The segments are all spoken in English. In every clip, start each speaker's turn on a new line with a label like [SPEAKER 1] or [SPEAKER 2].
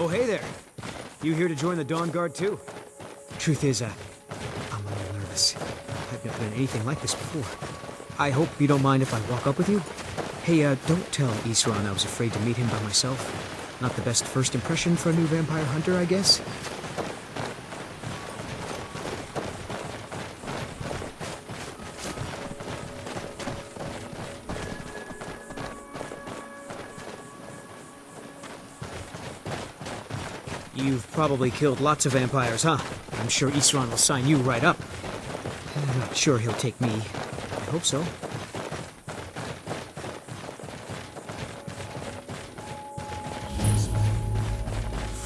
[SPEAKER 1] Oh, hey there. You here to join the Dawnguard too? Truth is, I'm a little nervous. I've never done anything like this before. I hope you don't mind if I walk up with you? Hey, don't tell Isran I was afraid to meet him by myself. Not the best first impression for a new vampire hunter, I guess? You've probably killed lots of vampires, huh? I'm sure Isran will sign you right up. I'm not sure he'll take me. I hope so.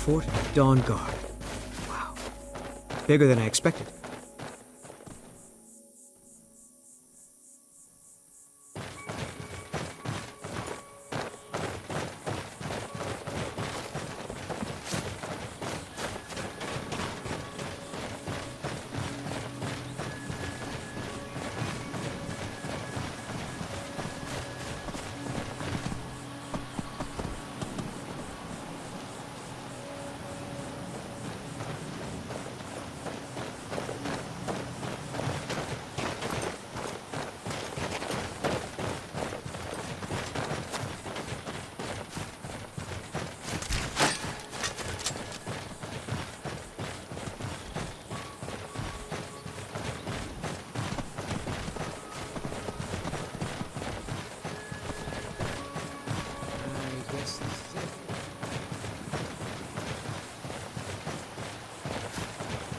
[SPEAKER 1] Fort Dawnguard. Wow. Bigger than I expected.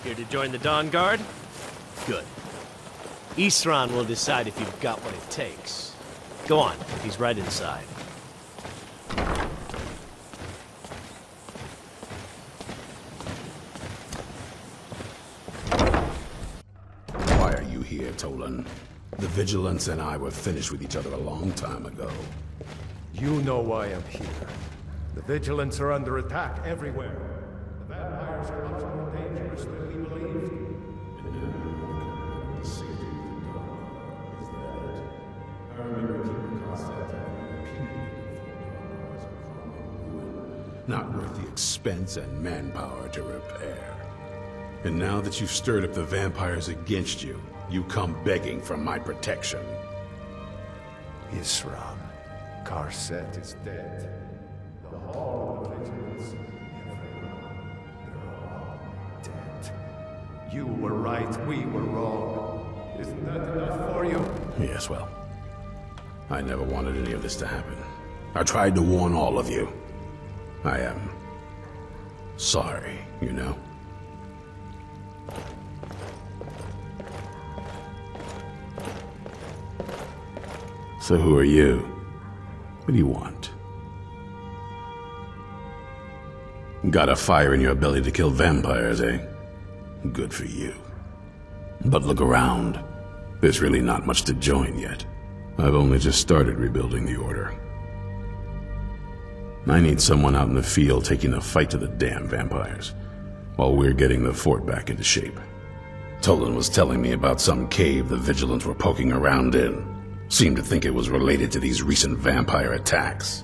[SPEAKER 2] Here to join the Dawnguard? Good. Isran will decide if you've got what it takes. Go on, he's right inside.
[SPEAKER 3] Why are you here, Tolan? The Vigilance and I were finished with each other a long time ago.
[SPEAKER 4] You know why I'm here. The Vigilance are under attack everywhere. The vampires are much more dangerous than we believed.
[SPEAKER 3] The safety of the dog is that I remember keeping contact with not worth the expense and manpower to repair. And now that you've stirred up the vampires against you, you come begging for my protection.
[SPEAKER 4] Isran. Karset is dead. The Hall of Vigilance. They're all dead. You were right, we were wrong. Isn't that enough for you?
[SPEAKER 3] Yes, well, I never wanted any of this to happen. I tried to warn all of you. I am sorry, you know? So who are you? What do you want? Got a fire in your belly to kill vampires, eh? Good for you. But look around. There's really not much to join yet. I've only just started rebuilding the Order. I need someone out in the field taking the fight to the damn vampires, while we're getting the fort back into shape. Tolan was telling me about some cave the Vigilants were poking around in. Seemed to think it was related to these recent vampire attacks.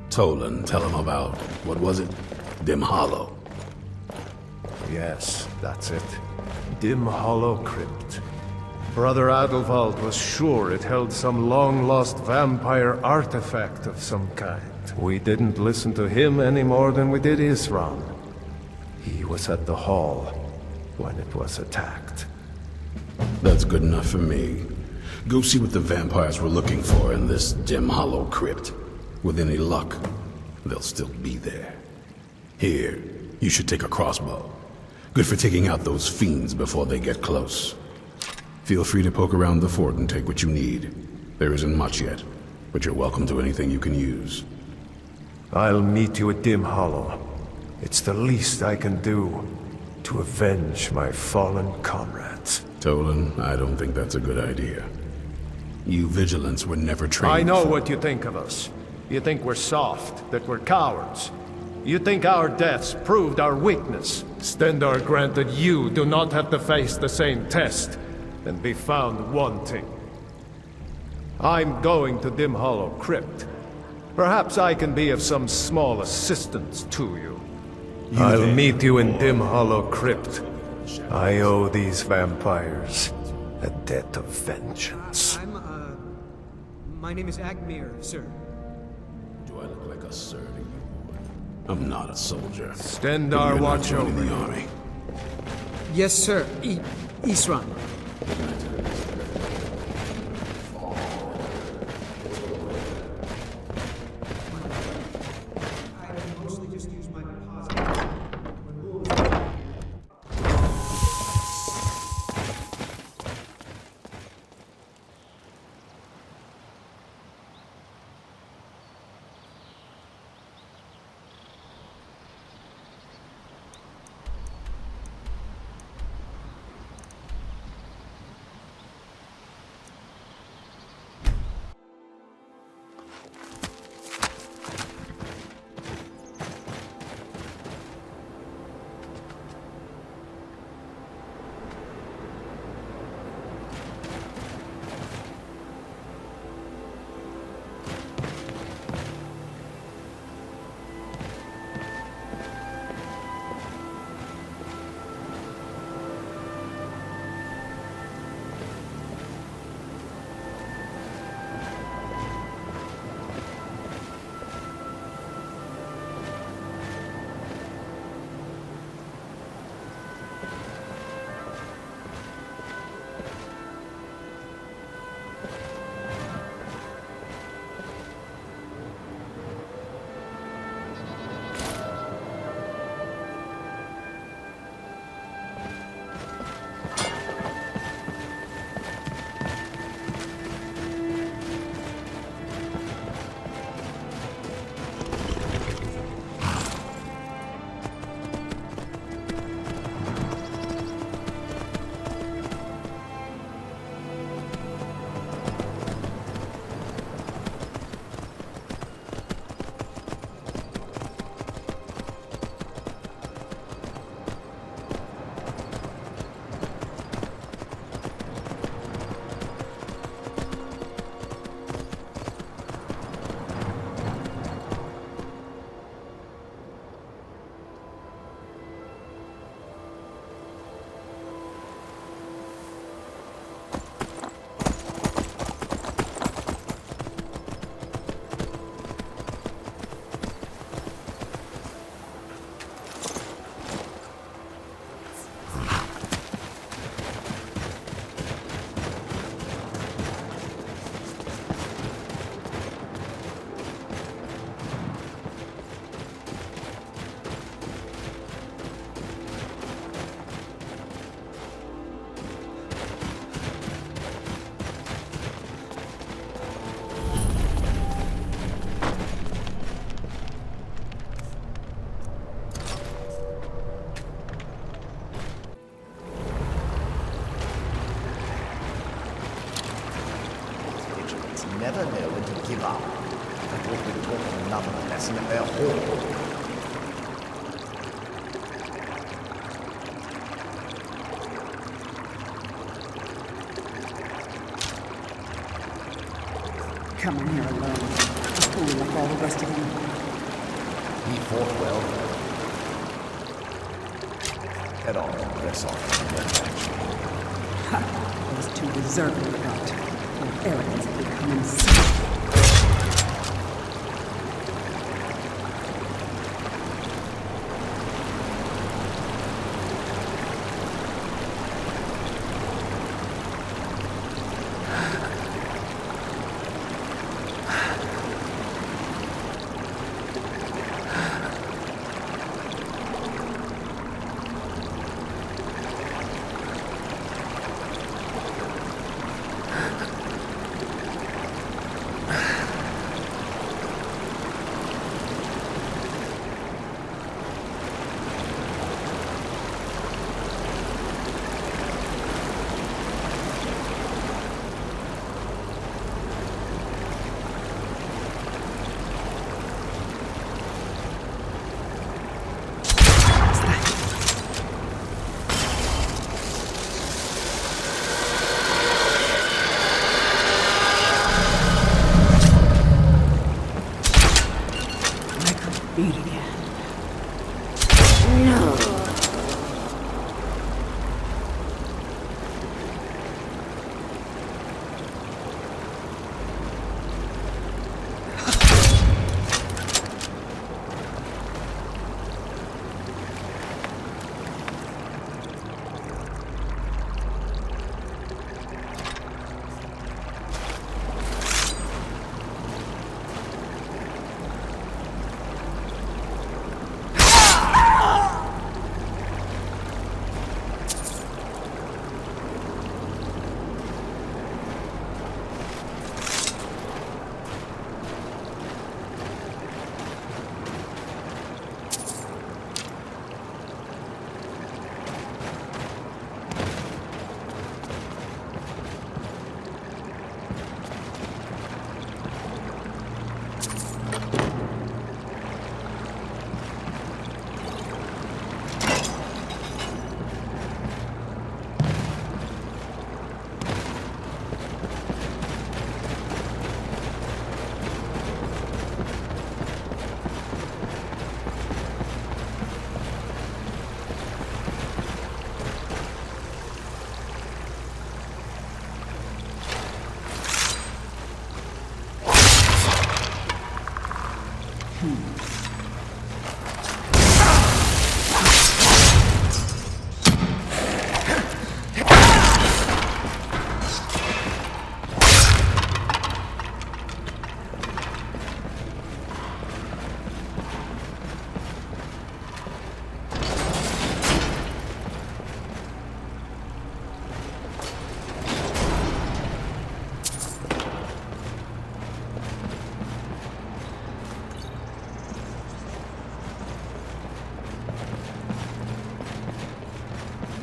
[SPEAKER 3] Tolan, tell him about, what was it? Dim Hollow.
[SPEAKER 4] Yes, that's it. Dim Hollow Crypt. Brother Adelwald was sure it held some long-lost vampire artifact of some kind. We didn't listen to him any more than we did Isran. He was at the hall when it was attacked.
[SPEAKER 3] That's good enough for me. Go see what the vampires were looking for in this Dim Hollow Crypt. With any luck, they'll still be there. Here, you should take a crossbow. Good for taking out those fiends before they get close. Feel free to poke around the fort and take what you need. There isn't much yet, but you're welcome to anything you can use.
[SPEAKER 4] I'll meet you at Dim Hollow. It's the least I can do to avenge my fallen comrades.
[SPEAKER 3] Tolan, I don't think that's a good idea. You Vigilants were never trained.
[SPEAKER 4] I know what you think of us. You think we're soft, that we're cowards. You think our deaths proved our weakness. Stendarr granted you do not have to face the same test and be found wanting. I'm going to Dim Hollow Crypt. Perhaps I can be of some small assistance to you. I'll meet you in Dim Hollow Crypt. I owe these vampires a debt of vengeance.
[SPEAKER 1] My name is Agmir, sir.
[SPEAKER 3] Do I look like a sir to you? I'm not a soldier.
[SPEAKER 4] Stendarr,
[SPEAKER 3] You're not
[SPEAKER 4] watch
[SPEAKER 3] joining
[SPEAKER 4] over
[SPEAKER 3] the
[SPEAKER 4] you.
[SPEAKER 3] army.
[SPEAKER 1] Yes, sir. Isran. I mostly just use my deposit.
[SPEAKER 5] Never know when to give up. I thought we'd taught them another lesson at their hall.
[SPEAKER 6] Come in here alone. A fool like all the rest of you.
[SPEAKER 5] He fought well. Head on, press on.
[SPEAKER 6] Ha! I was too deserving of that. My arrogance had become insane.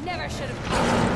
[SPEAKER 7] Never should have come.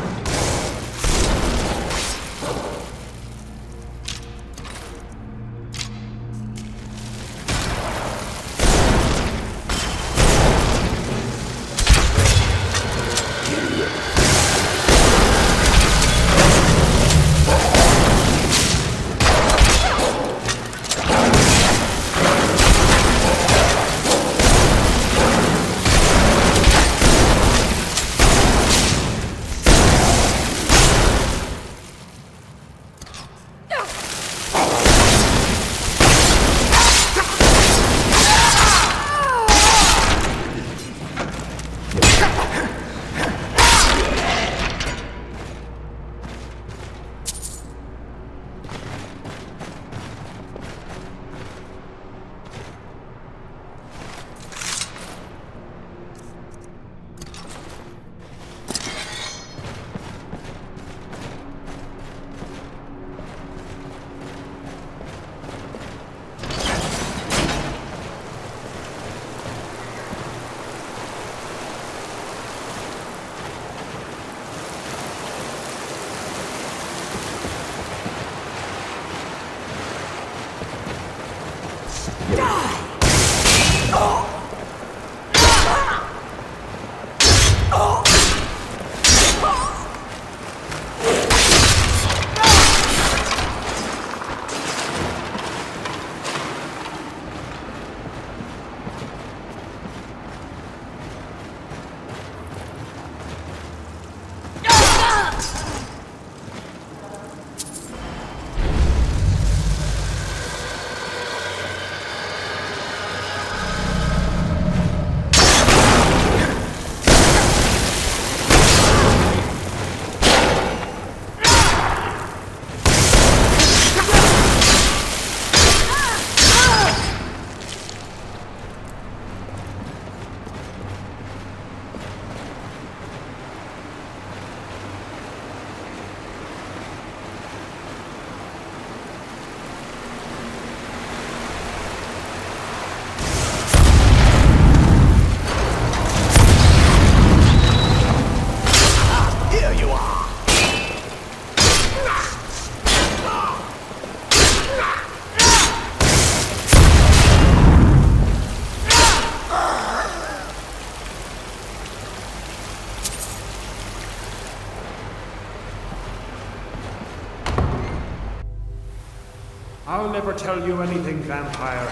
[SPEAKER 8] I'll never tell you anything, vampire.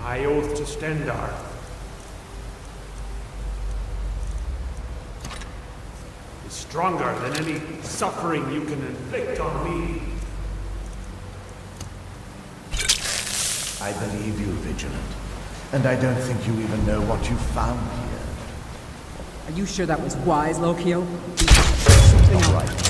[SPEAKER 8] I oath to Stendar. Is stronger than any suffering you can inflict on me.
[SPEAKER 5] I believe you, Vigilant. And I don't think you even know what you found here.
[SPEAKER 6] Are you sure that was wise, Lokio?
[SPEAKER 5] Something right.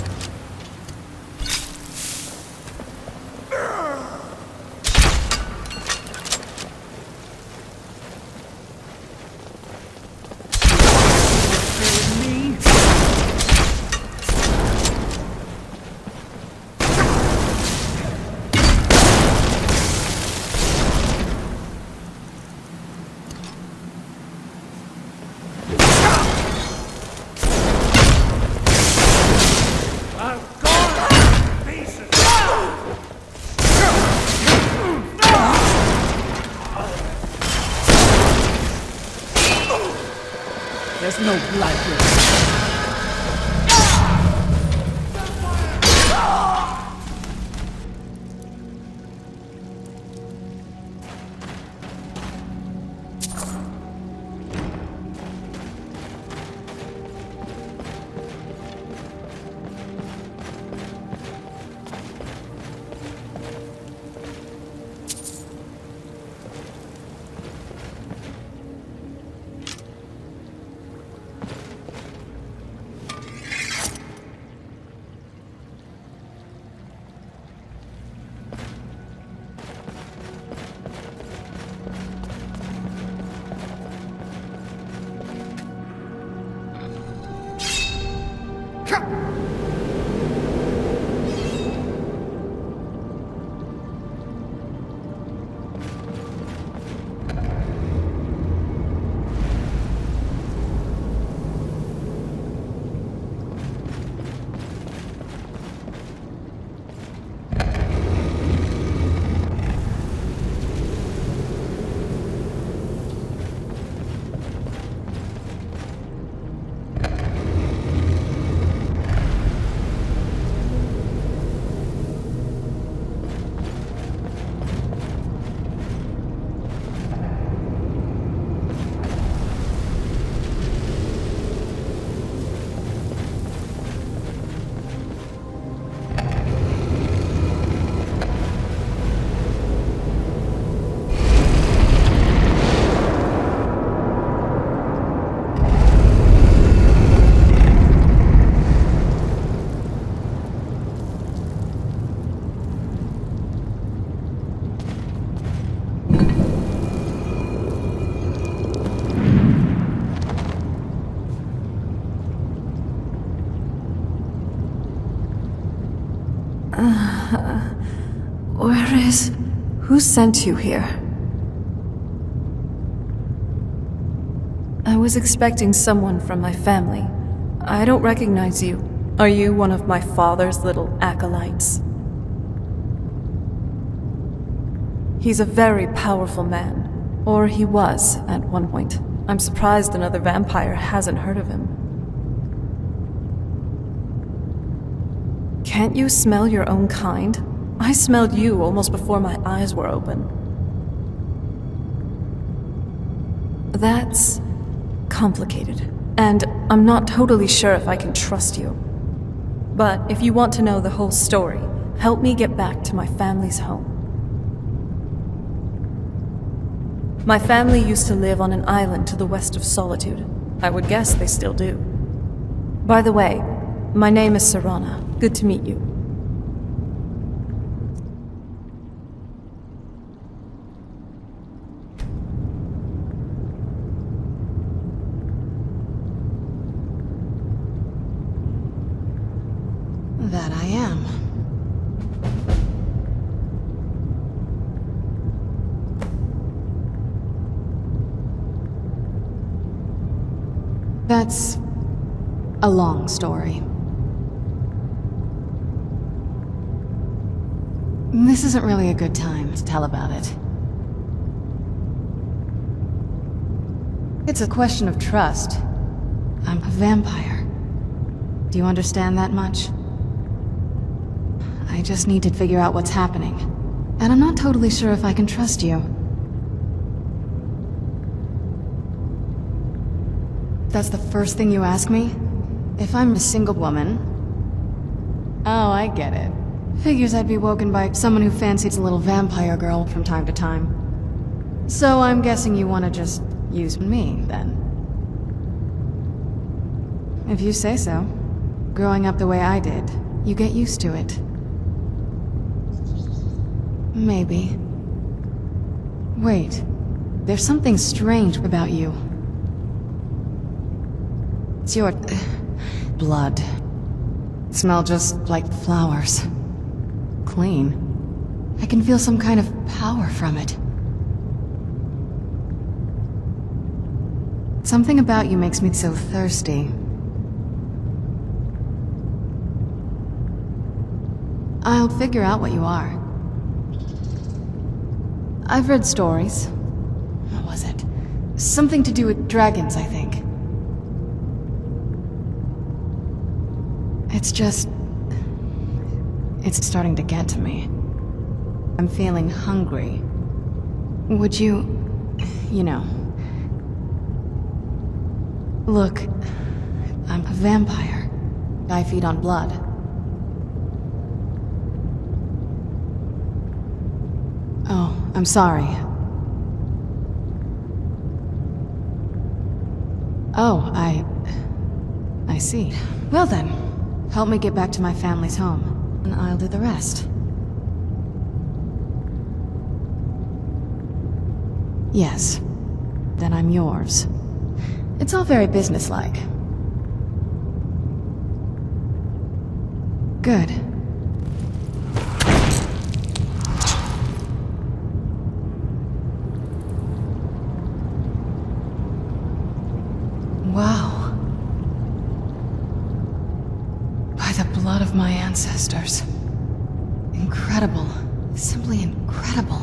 [SPEAKER 6] There's no blood here.
[SPEAKER 9] Who sent you here? I was expecting someone from my family. I don't recognize you. Are you one of my father's little acolytes? He's a very powerful man. Or he was, at one point. I'm surprised another vampire hasn't heard of him. Can't you smell your own kind? I smelled you almost before my eyes were open. That's complicated, and I'm not totally sure if I can trust you. But if you want to know the whole story, help me get back to my family's home. My family used to live on an island to the west of Solitude. I would guess they still do. By the way, my name is Serana. Good to meet you.
[SPEAKER 10] That I am. That's a long story. This isn't really a good time to tell about it. It's a question of trust. I'm a vampire. Do you understand that much? I just need to figure out what's happening. And I'm not totally sure if I can trust you. That's the first thing you ask me? If I'm a single woman... Oh, I get it. Figures I'd be woken by someone who fancies a little vampire girl from time to time. So I'm guessing you want to just use me, then. If you say so. Growing up the way I did, you get used to it. Maybe. Wait. There's something strange about you. It's your... blood. Smell just like flowers. Clean. I can feel some kind of power from it. Something about you makes me so thirsty. I'll figure out what you are. I've read stories. What was it? Something to do with dragons, I think. It's just... it's starting to get to me. I'm feeling hungry. Would you... you know... Look, I'm a vampire. I feed on blood. Oh, I'm sorry. Oh, I see. Well then, help me get back to my family's home, and I'll do the rest. Yes. Then I'm yours. It's all very businesslike. Good. Wow. By the blood of my ancestors. Incredible. Simply incredible.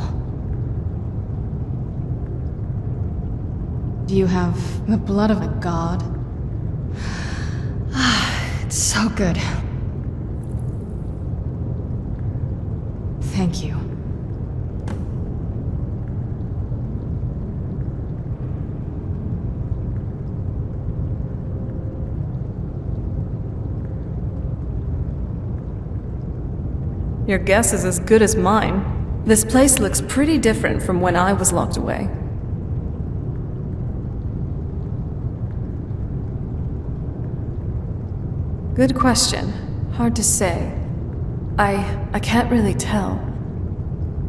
[SPEAKER 10] Do you have the blood of a god? It's so good. Thank you.
[SPEAKER 9] Your guess is as good as mine. This place looks pretty different from when I was locked away. Good question. Hard to say. I can't really tell.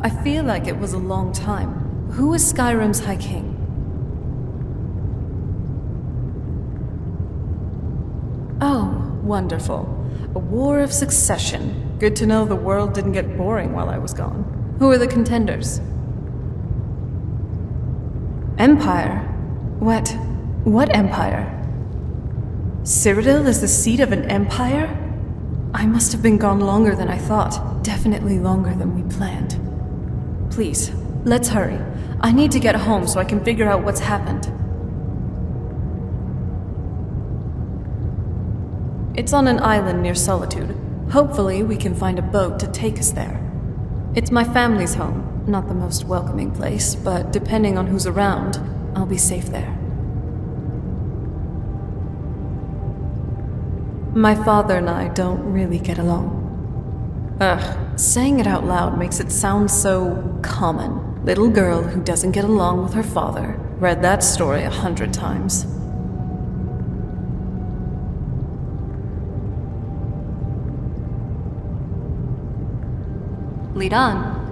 [SPEAKER 9] I feel like it was a long time. Who is Skyrim's High King? Oh, wonderful. A war of succession. Good to know the world didn't get boring while I was gone. Who are the contenders? Empire? What empire? Cyrodiil is the seat of an empire? I must have been gone longer than I thought. Definitely longer than we planned. Please, let's hurry. I need to get home so I can figure out what's happened. It's on an island near Solitude. Hopefully, we can find a boat to take us there. It's my family's home. Not the most welcoming place, but depending on who's around, I'll be safe there. My father and I don't really get along. Saying it out loud makes it sound so common. Little girl who doesn't get along with her father. Read that story 100 times. Lead on.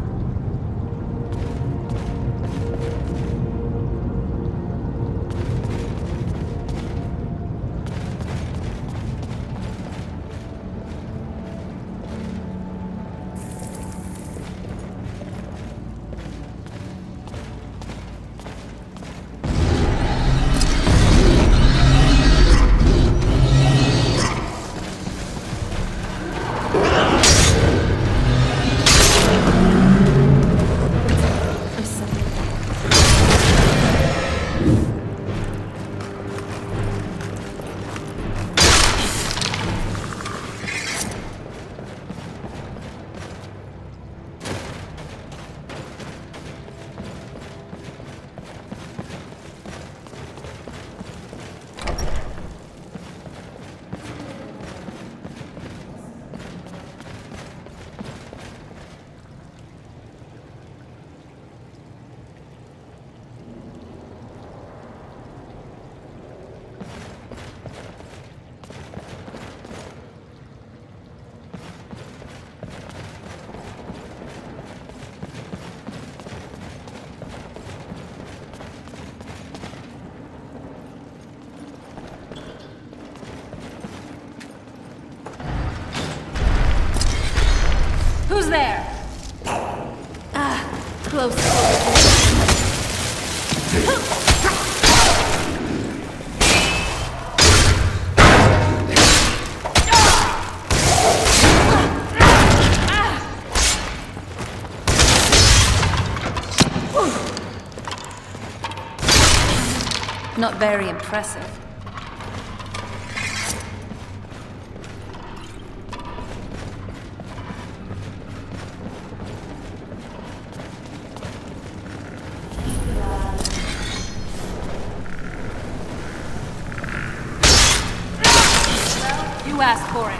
[SPEAKER 7] Who's there?
[SPEAKER 9] Close. Not very impressive.
[SPEAKER 7] You asked for it.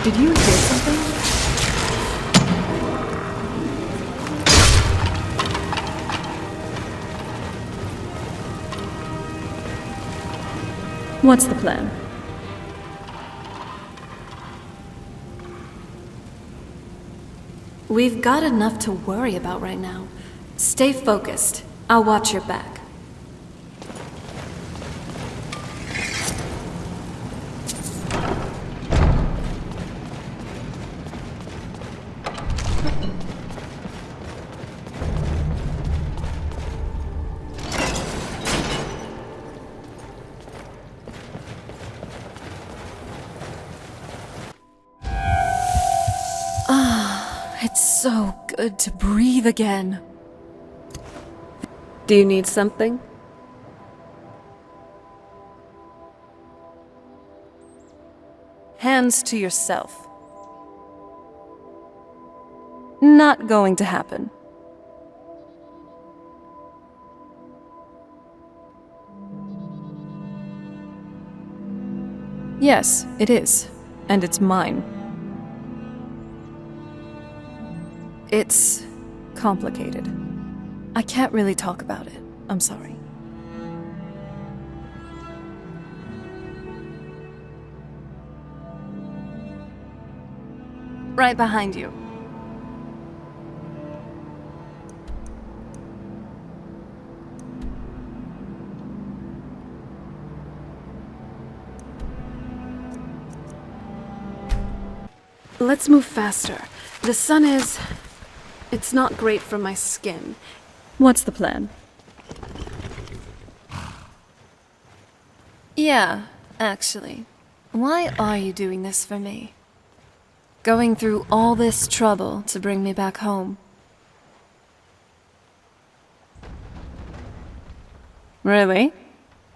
[SPEAKER 9] Did you hear something? What's the plan? We've got enough to worry about right now. Stay focused. I'll watch your back. It's so good to breathe again. Do you need something? Hands to yourself. Not going to happen. Yes, it is. And it's mine. It's complicated. I can't really talk about it. I'm sorry. Right behind you. Let's move faster. The sun is... It's not great for my skin. What's the plan? Yeah, actually. Why are you doing this for me? Going through all this trouble to bring me back home. Really?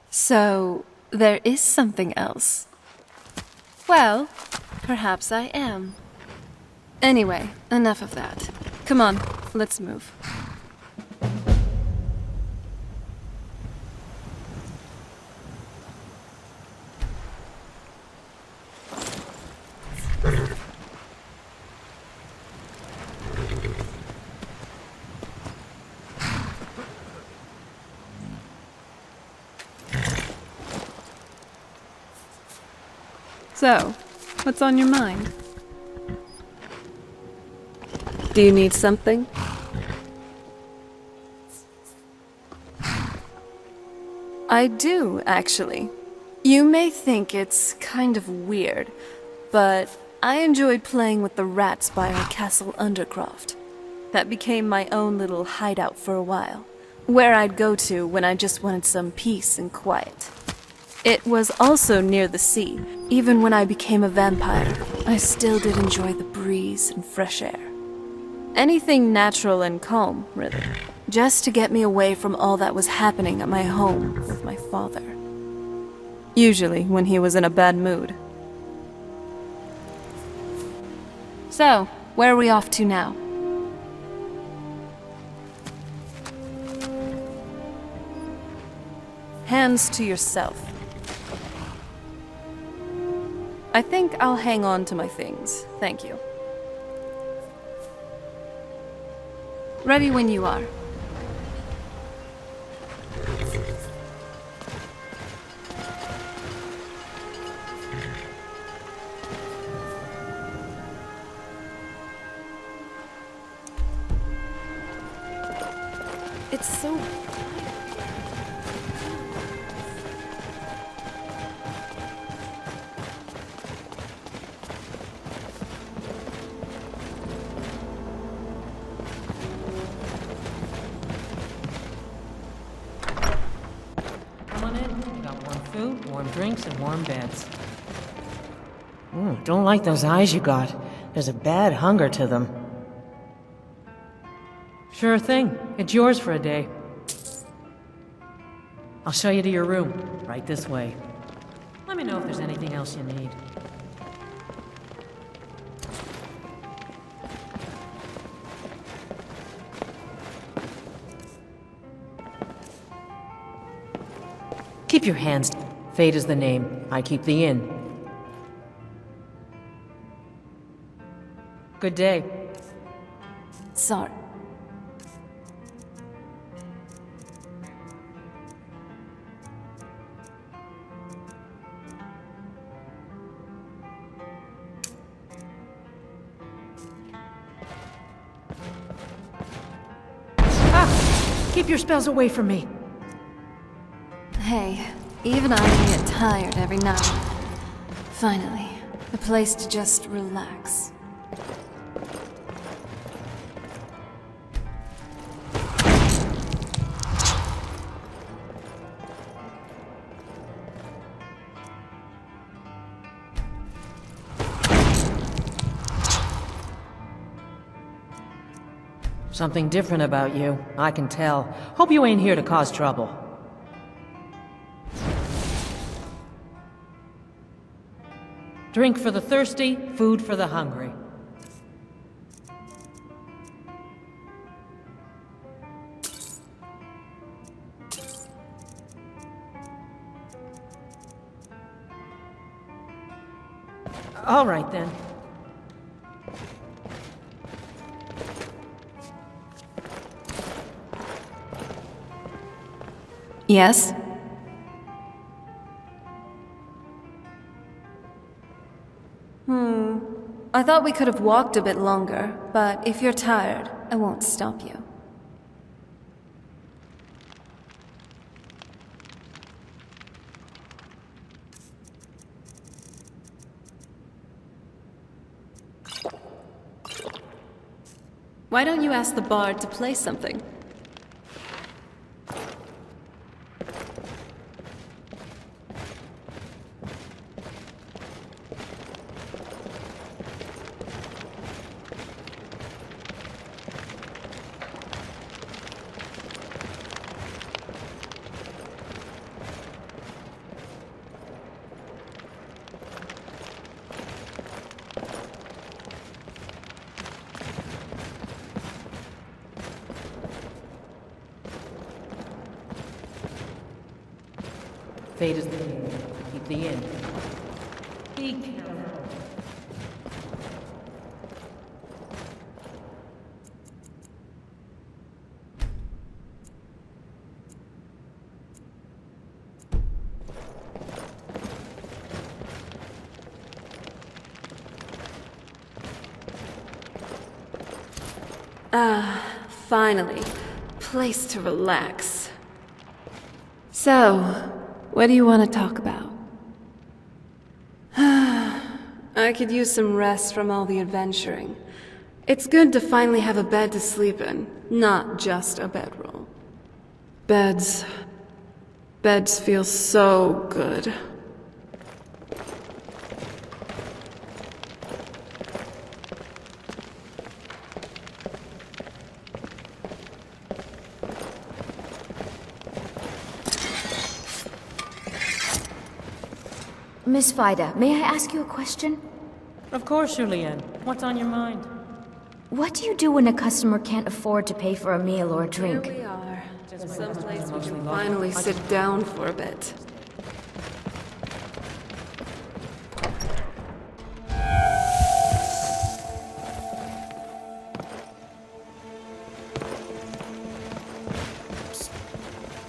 [SPEAKER 9] So, there is something else. Well, perhaps I am. Anyway, enough of that. Come on, let's move. So, what's on your mind? Do you need something? I do, actually. You may think it's kind of weird, but I enjoyed playing with the rats by our castle Undercroft. That became my own little hideout for a while, where I'd go to when I just wanted some peace and quiet. It was also near the sea. Even when I became a vampire, I still did enjoy the breeze and fresh air. Anything natural and calm, really. Just to get me away from all that was happening at my home with my father. Usually when he was in a bad mood. So, where are we off to now? Hands to yourself. I think I'll hang on to my things, thank you. Ready when you are. It's so...
[SPEAKER 11] Warm drinks and warm beds. Don't like those eyes you got. There's a bad hunger to them. Sure thing. It's yours for a day. I'll show you to your room. Right this way. Let me know if there's anything else you need. Keep your hands. Fate is the name. I keep the inn. Good day.
[SPEAKER 9] Sorry.
[SPEAKER 11] Keep your spells away from me.
[SPEAKER 9] Hey, even I can get tired every night. Finally, a place to just relax.
[SPEAKER 11] Something different about you, I can tell. Hope you ain't here to cause trouble. Drink for the thirsty, food for the hungry. All right then.
[SPEAKER 9] Yes? I thought we could have walked a bit longer, but if you're tired, I won't stop you. Why don't you ask the bard to play something?
[SPEAKER 11] Fate is the king. Keep the inn. Be careful.
[SPEAKER 9] Ah, finally. Place to relax. So, what do you want to talk about? I could use some rest from all the adventuring. It's good to finally have a bed to sleep in, not just a bedroll. Beds feel so good.
[SPEAKER 12] Miss Vida, may I ask you a question?
[SPEAKER 11] Of course, Julienne. What's on your mind?
[SPEAKER 12] What do you do when a customer can't afford to pay for a meal or a drink?
[SPEAKER 9] Here we are. Someplace we can finally sit down for a bit.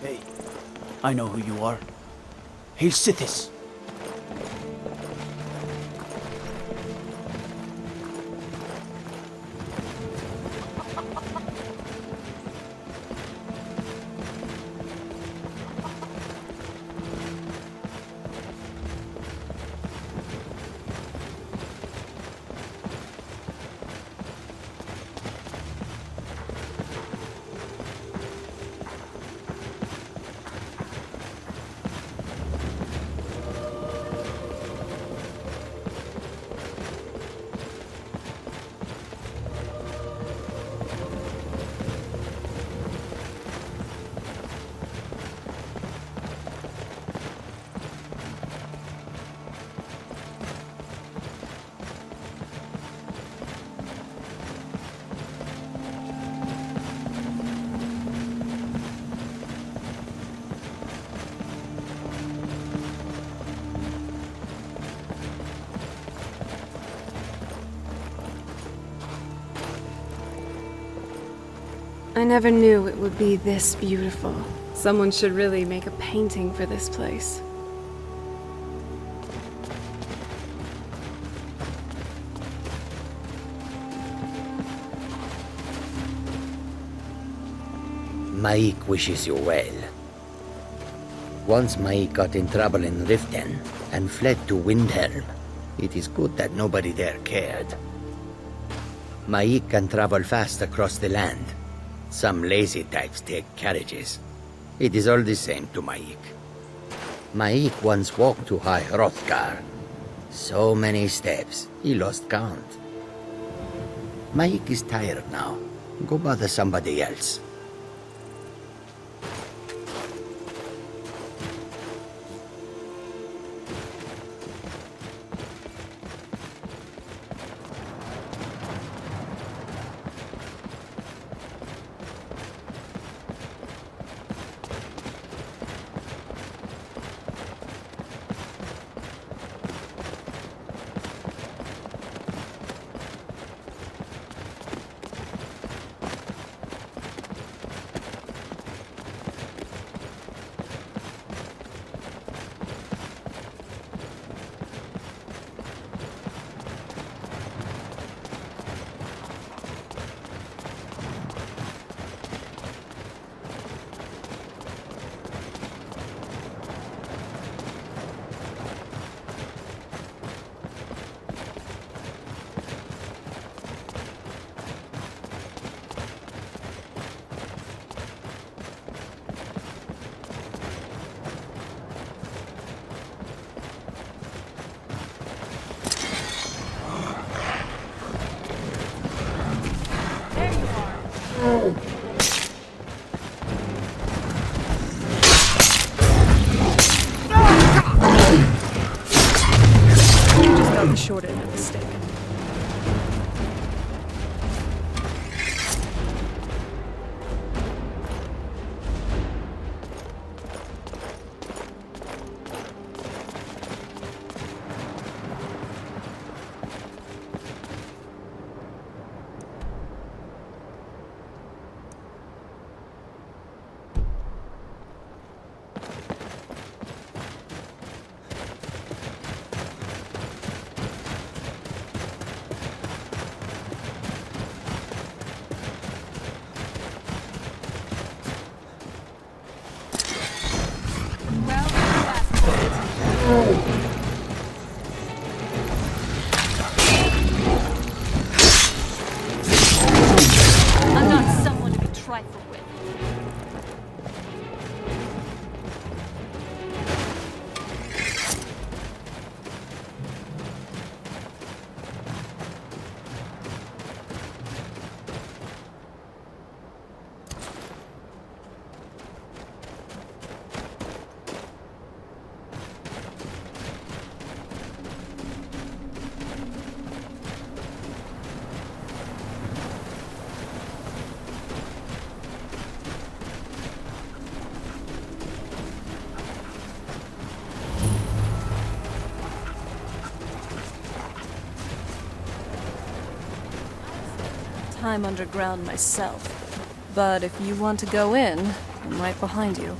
[SPEAKER 13] Hey, I know who you are. Hail Sithis.
[SPEAKER 9] I never knew it would be this beautiful. Someone should really make a painting for this place.
[SPEAKER 14] Maik wishes you well. Once Maik got in trouble in Riften and fled to Windhelm. It is good that nobody there cared. Maik can travel fast across the land. Some lazy types take carriages. It is all the same to Maik. Maik once walked to High Hrothgar. So many steps, he lost count. Maik is tired now. Go bother somebody else.
[SPEAKER 9] You just got the short end of the stick.
[SPEAKER 7] I'm not someone to be trifled with.
[SPEAKER 9] Time underground myself. But if you want to go in, I'm right behind you.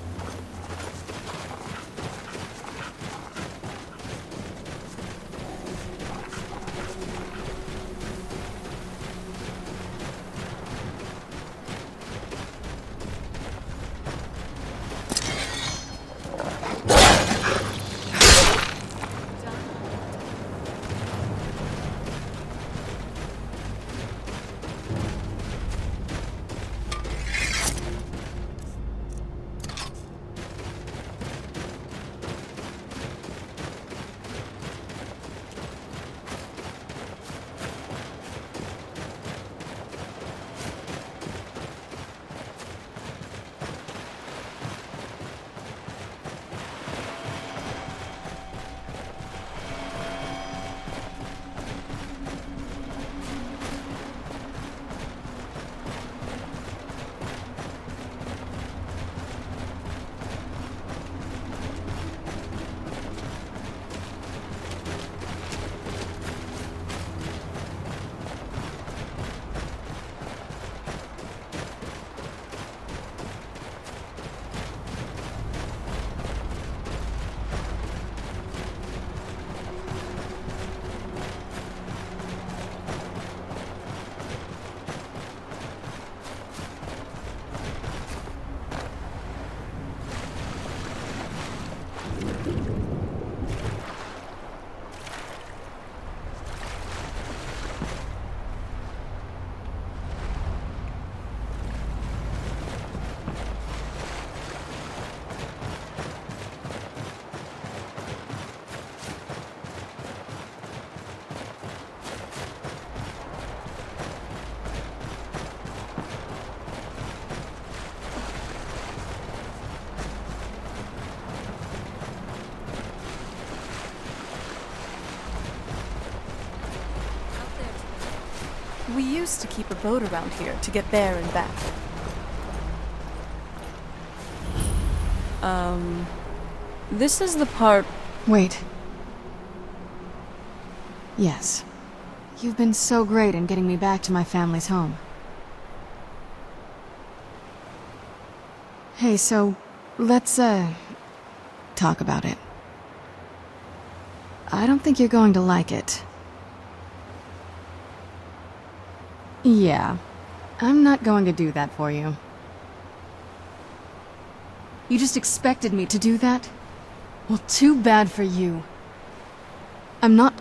[SPEAKER 9] We used to keep a boat around here to get there and back. This is the part...
[SPEAKER 10] Wait. Yes. You've been so great in getting me back to my family's home. Hey, so, let's, talk about it. I don't think you're going to like it. Yeah, I'm not going to do that for you. You just expected me to do that? Well, too bad for you. I'm not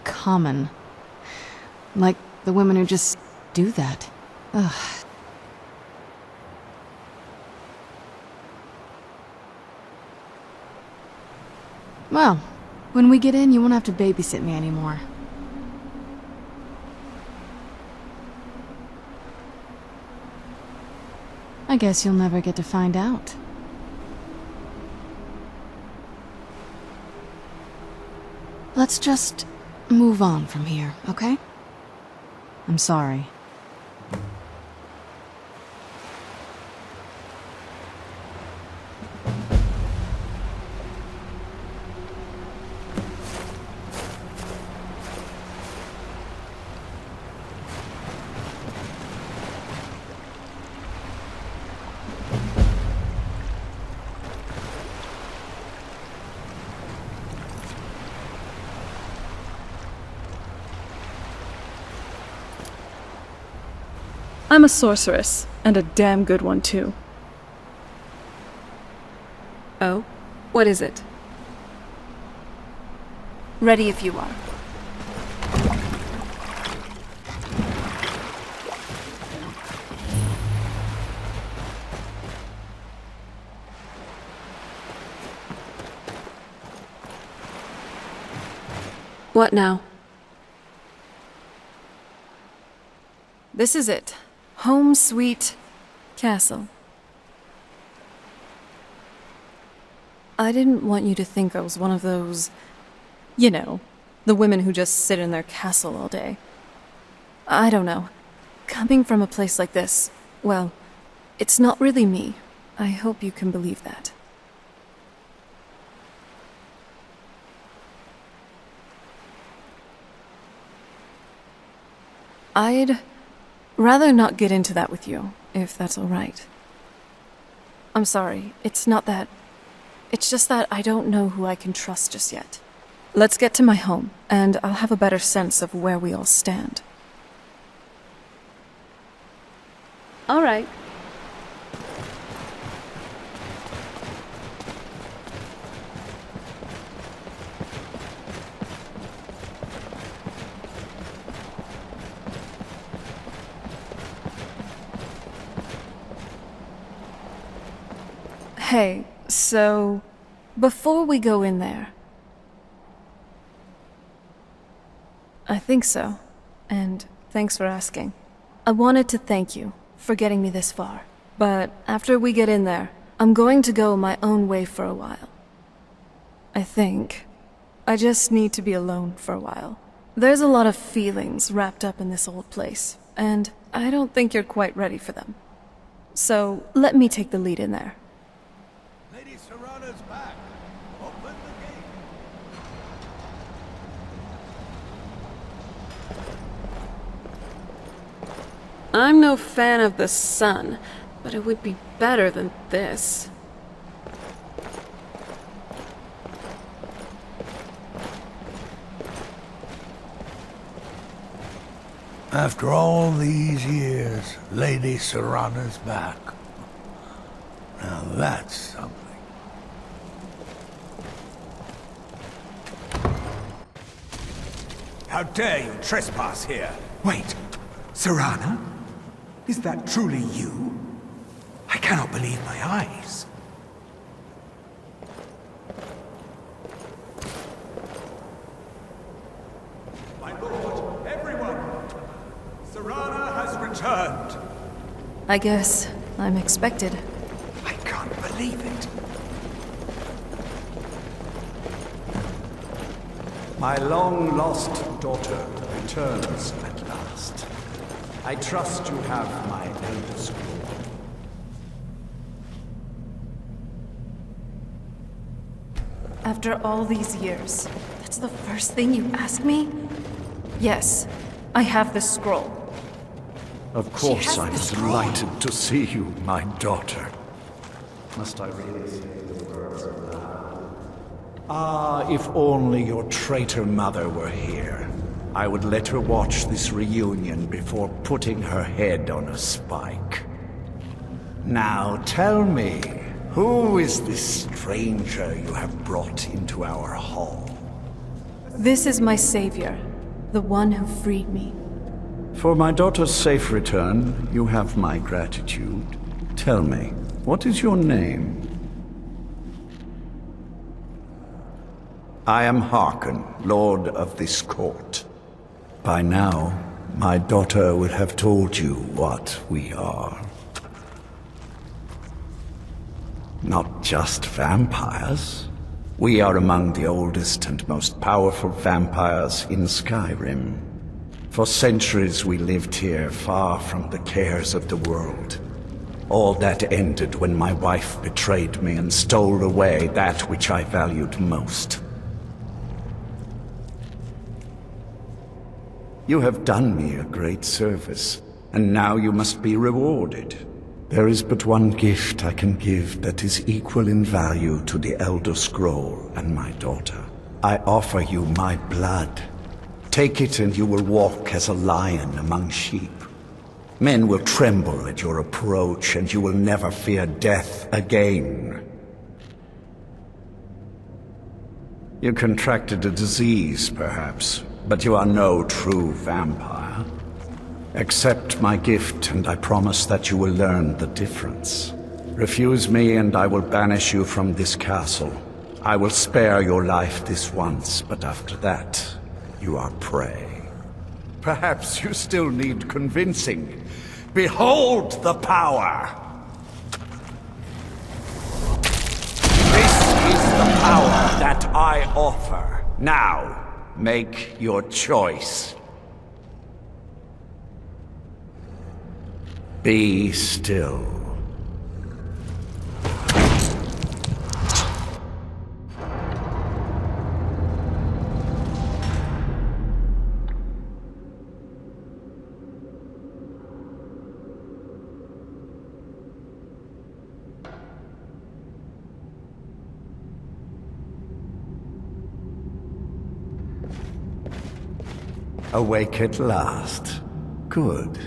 [SPEAKER 10] common. Like the women who just do that. Ugh. Well, when we get in, you won't have to babysit me anymore. I guess you'll never get to find out. Let's just move on from here, okay? I'm sorry.
[SPEAKER 9] I'm a sorceress, and a damn good one, too. Oh? What is it? Ready if you are. What now? This is it. Home sweet castle. I didn't want you to think I was one of those, you know, the women who just sit in their castle all day. I don't know. Coming from a place like this, well, it's not really me. I hope you can believe that. I'd rather not get into that with you, if that's all right. I'm sorry, it's not that. It's just that I don't know who I can trust just yet. Let's get to my home, and I'll have a better sense of where we all stand. All right. Hey, so, before we go in there... I think so, and thanks for asking. I wanted to thank you for getting me this far, but after we get in there, I'm going to go my own way for a while. I think I just need to be alone for a while. There's a lot of feelings wrapped up in this old place, and I don't think you're quite ready for them. So, let me take the lead in there.
[SPEAKER 5] Lady Serana's back. Open the gate.
[SPEAKER 9] I'm no fan of the sun, but it would be better than this.
[SPEAKER 5] After all these years, Lady Serana's back. Now that's something.
[SPEAKER 15] How dare you trespass here? Wait, Serana? Is that truly you? I cannot believe my eyes. My lord, everyone! Serana has returned!
[SPEAKER 9] I guess I'm expected.
[SPEAKER 15] I can't believe it. My long-lost daughter returns at last. I trust you have my Elder Scroll.
[SPEAKER 9] After all these years, that's the first thing you ask me? Yes, I have the scroll.
[SPEAKER 15] Of course I'm delighted to see you, my daughter. Must I really say the words aloud? Ah, if only your traitor mother were here. I would let her watch this reunion before putting her head on a spike. Now tell me, who is this stranger you have brought into our hall?
[SPEAKER 9] This is my savior, the one who freed me.
[SPEAKER 15] For my daughter's safe return, you have my gratitude. Tell me, what is your name? I am Harkon, Lord of this court. By now, my daughter would have told you what we are. not just vampires. We are among the oldest and most powerful vampires in Skyrim. For centuries we lived here, far from the cares of the world. All that ended when my wife betrayed me and stole away that which I valued most. You have done me a great service, and now you must be rewarded. There is but one gift I can give that is equal in value to the Elder Scroll and my daughter. I offer you my blood. Take it and you will walk as a lion among sheep. Men will tremble at your approach, and you will never fear death again. You contracted a disease, perhaps, but you are no true vampire. Accept my gift, and I promise that you will learn the difference. Refuse me, and I will banish you from this castle. I will spare your life this once, but after that, you are prey. Perhaps you still need convincing. Behold the power! This is the power that I offer. Now, make your choice. Be still. Awake at last. Good.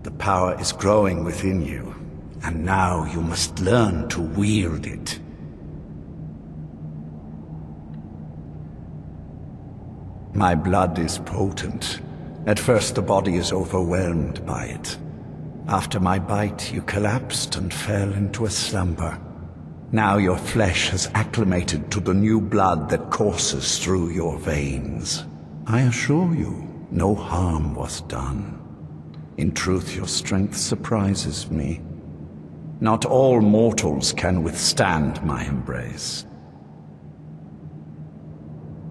[SPEAKER 15] The power is growing within you, and now you must learn to wield it. My blood is potent. At first the body is overwhelmed by it. After my bite, you collapsed and fell into a slumber. Now your flesh has acclimated to the new blood that courses through your veins. I assure you, no harm was done. In truth, your strength surprises me. Not all mortals can withstand my embrace.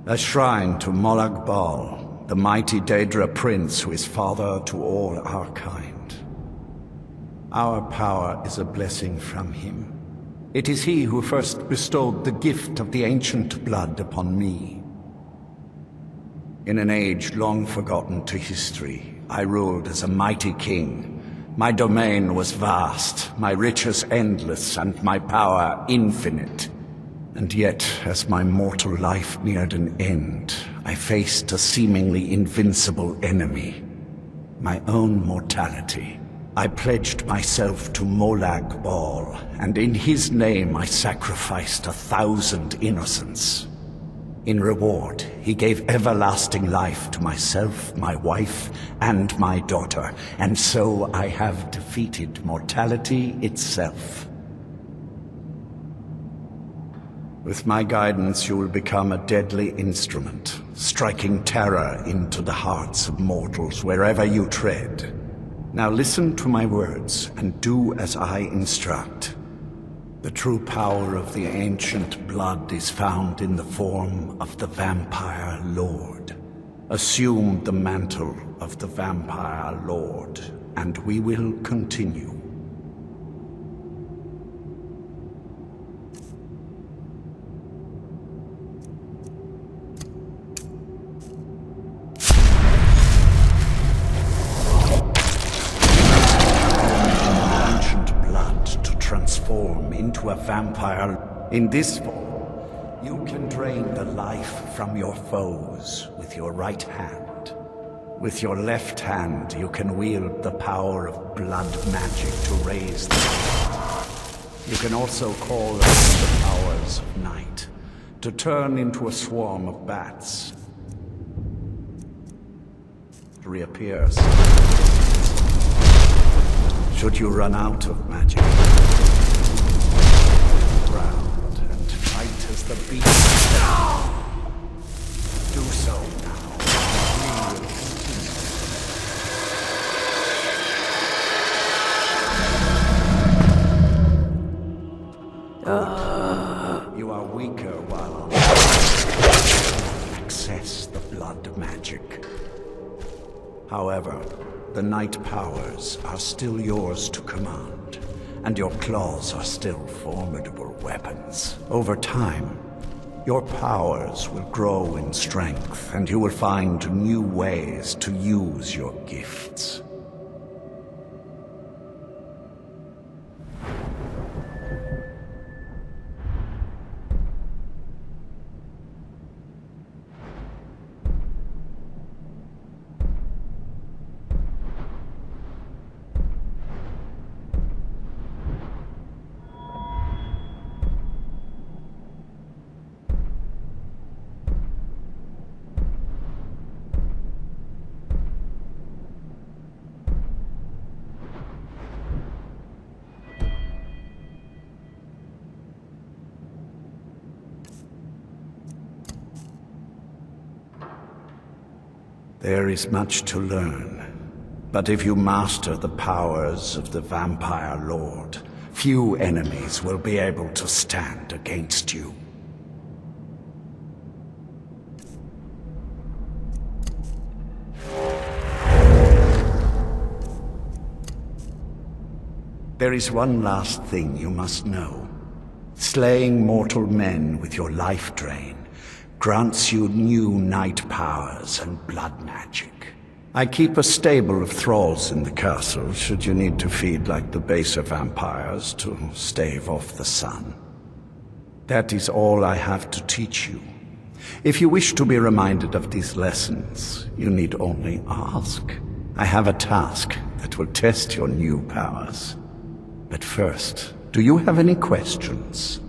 [SPEAKER 15] A shrine to Molag Bal, the mighty Daedra prince who is father to all our kind. Our power is a blessing from him. It is he who first bestowed the gift of the ancient blood upon me. In an age long forgotten to history, I ruled as a mighty king. My domain was vast, my riches endless, and my power infinite. And yet, as my mortal life neared an end, I faced a seemingly invincible enemy. My own mortality. I pledged myself to Molag Bal, and in his name I sacrificed 1,000 innocents. In reward, he gave everlasting life to myself, my wife, and my daughter, and so I have defeated mortality itself. With my guidance, you will become a deadly instrument, striking terror into the hearts of mortals wherever you tread. Now listen to my words, and do as I instruct. The true power of the ancient blood is found in the form of the Vampire Lord. Assume the mantle of the Vampire Lord, and we will continue. Transform into a vampire. In this form, you can drain the life from your foes with your right hand. With your left hand, you can wield the power of blood magic to raise the dead. You can also call upon the powers of night to turn into a swarm of bats. Reappears. Should you run out of magic, ground and fight as the beast. Do so now. We will continue. However, the night powers are still yours to command, and your claws are still formidable weapons. Over time, your powers will grow in strength, and you will find new ways to use your gifts. There is much to learn, but if you master the powers of the Vampire Lord, few enemies will be able to stand against you. There is one last thing you must know. Slaying mortal men with your life drain grants you new night powers and blood magic. I keep a stable of thralls in the castle should you need to feed like the baser vampires to stave off the sun. That is all I have to teach you. If you wish to be reminded of these lessons, you need only ask. I have a task that will test your new powers. But first, do you have any questions?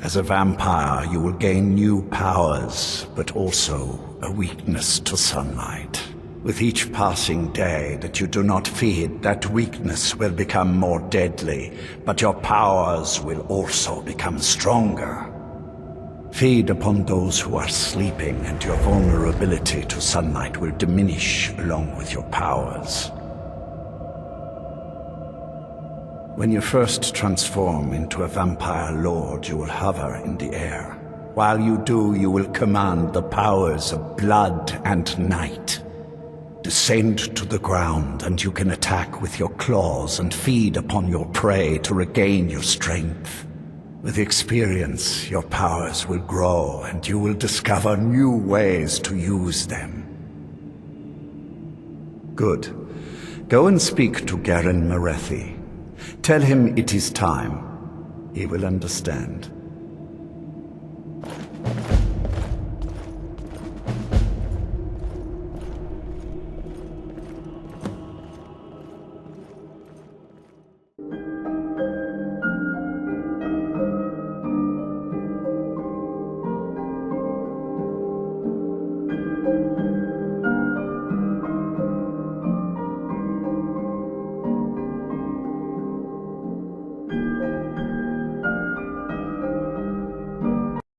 [SPEAKER 15] As a vampire, you will gain new powers, but also a weakness to sunlight. With each passing day that you do not feed, that weakness will become more deadly, but your powers will also become stronger. Feed upon those who are sleeping, and your vulnerability to sunlight will diminish along with your powers. When you first transform into a vampire lord, you will hover in the air. While you do, you will command the powers of blood and night. Descend to the ground, and you can attack with your claws and feed upon your prey to regain your strength. With experience, your powers will grow, and you will discover new ways to use them. Good. Go and speak to Garen Marethi. Tell him it is time. He will understand.